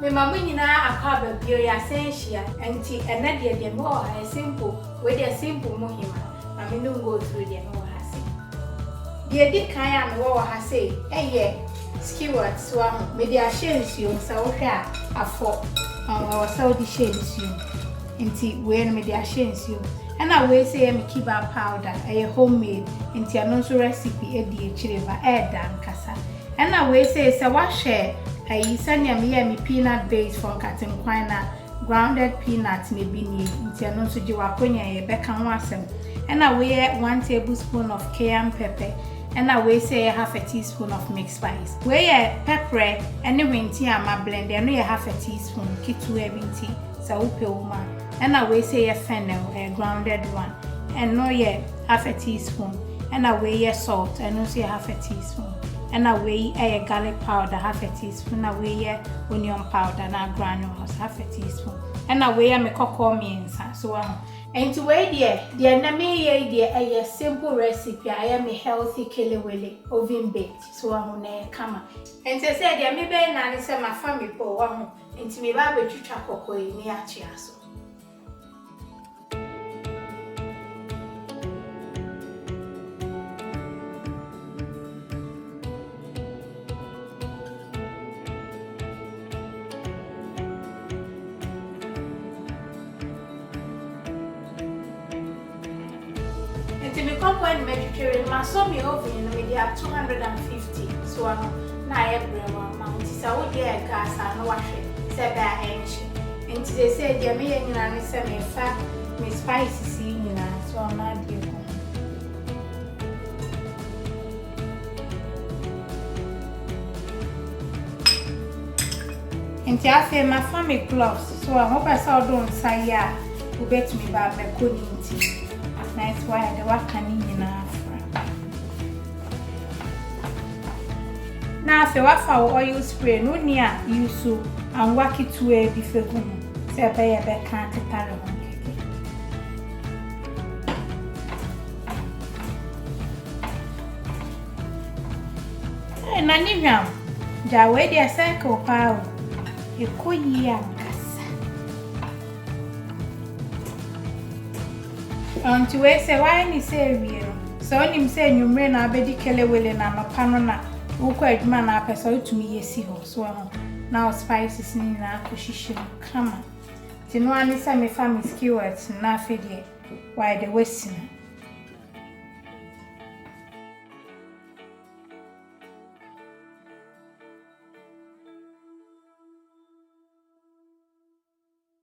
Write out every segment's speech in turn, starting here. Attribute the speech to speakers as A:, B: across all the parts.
A: me mama nyina akwa babio ya senhia enti ene de no a simple we de simple muhima na me no go through de no ha se de di kan ya me wo ha se eye skewers so ahụ me de ahyensuo sa wo hwe a afọ o sa wo di hyensuo enti we no me de ahyensuo ana we say me kiba powder homemade enti ano so recipe edi echireba dan kasa ana we say wa share sanya me peanut base from cotton quina grounded peanuts me bi ni nti ano so je wakonya ye beka ho asem and we 1 tablespoon of cayenne pepper and we say half a teaspoon of mixed spice we pepper and winti ama blend and we half a teaspoon kitu ebinti sa upe uma and we say fennel grounded one and no ye half a teaspoon and we salt and no say half a teaspoon and away garlic powder half a teaspoon, away onion powder na granules half a teaspoon, and away me cocoa beans so and to wait dear na me a simple recipe I am a healthy kelewele oven baked so na kama and say dear me be na say my family po wa and me ba be twitwa cocoa ni achi aso. Me come when Mediterranean, my son me oven in the media 250. So I'm na everyone amount. So we get gas and wash it. Say by energy. And they say they me and say me fat, me spicy so I'm not doing. And I feel my family cloves. So I hope I saw don't say yeah. Who bet me about my cooking. That's why the wakani na afra. Na afi wafa oil spray no nia use and waki to e bi fegu se be kan tetare ho keke. Na ni hwam ja we dia circle pa o e koyi ankasa. Until we say why ni say we so nim say nwumre na abedi kelewele na mapano na ukọ adwuma na apesa otumi yesi ho so na spices ni na akoshishe kama tinu ani say me fa me skewers na afede why the west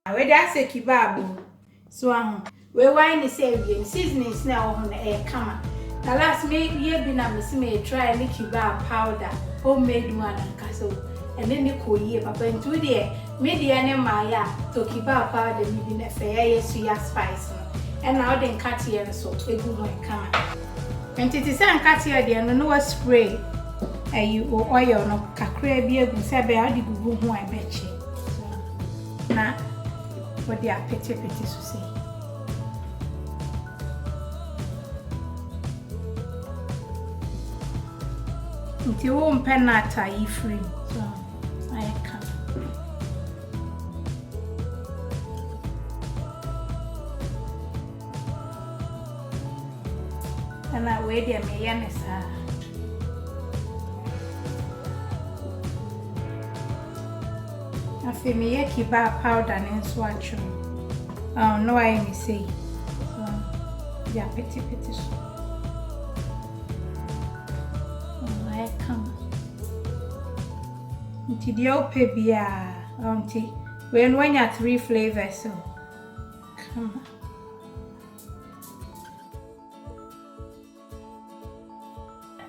A: na we da say kibabu so we wine say we seasonings na ho na kama the last me ye bi na me try make kiba powder homemade one kaso and then the koyi papa into there media ne maya to kiba powder me bi na fe suya spice and now then cut here so egu ho kama and it is an cut here there no spray you oil no kakra bi egu se be adi gugu ho ai beche na for the pete so say nti wo mpenata yi free so I can ana we dia me ya nesa afi me ye kiba powder ne so acho no I me say so ya pete so come. Until the ope bia, auntie. When you 3 flavors, so come.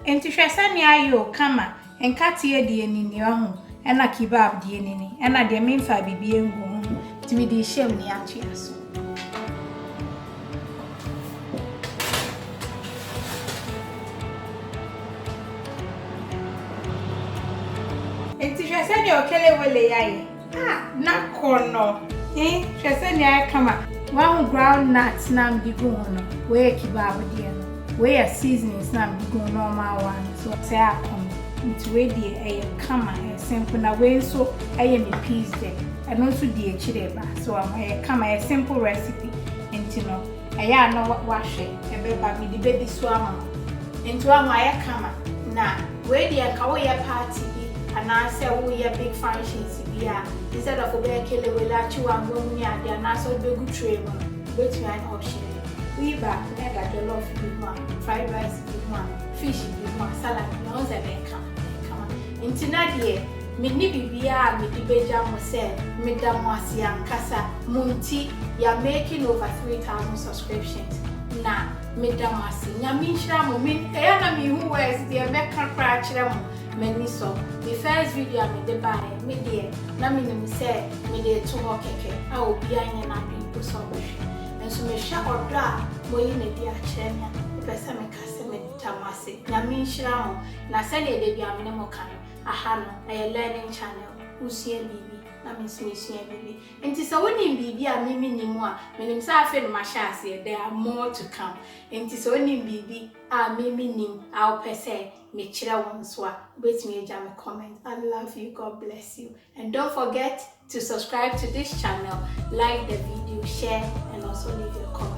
A: And to share you come and cut here the in your home, and I keep up the enemy, and I mean for baby and home to be the shame near cheers. Send your Kelewele yai. Na kono. She send ya kama. One ground nuts na mbigo hono. We kibabu dia no. We seasonings na mbigo normal one. So say akon. Into way the kama simple na way so I am a piece there. And also the chideba. So I'm kama a simple recipe. Into no I know what wash it. And baby the baby swam into my kama na where the kawaya party and I say we are big functions yeah instead of a Kelewele chiwango nya the naso be good tray which one option we back mega jollof big one fried rice big one fish big one salad no say be come into na die me ni bibia me di beja mo say me da mo ase ankasa munti ya making over 3,000 subscriptions na me da mo ase nya me hira mo me e na me hu words dey be kakra kire mo many so the first video I made by me there na me no say me dey to ho keke a obi anya na bi so and so me sha order mo yi na dia kire nya pesa me kase me tamase na me hira mo na say dey bia me mo kan aha no a learning channel usia bibi na me smisia bibi enti so woni bibi a me ni mu a me nim say afi no ma sha ase there are more to come enti so woni bibi a me nim a opese me chira won so a wait me eja me comment. I love you, God bless you, and don't forget to subscribe to this channel, like the video, share, and also leave your comment.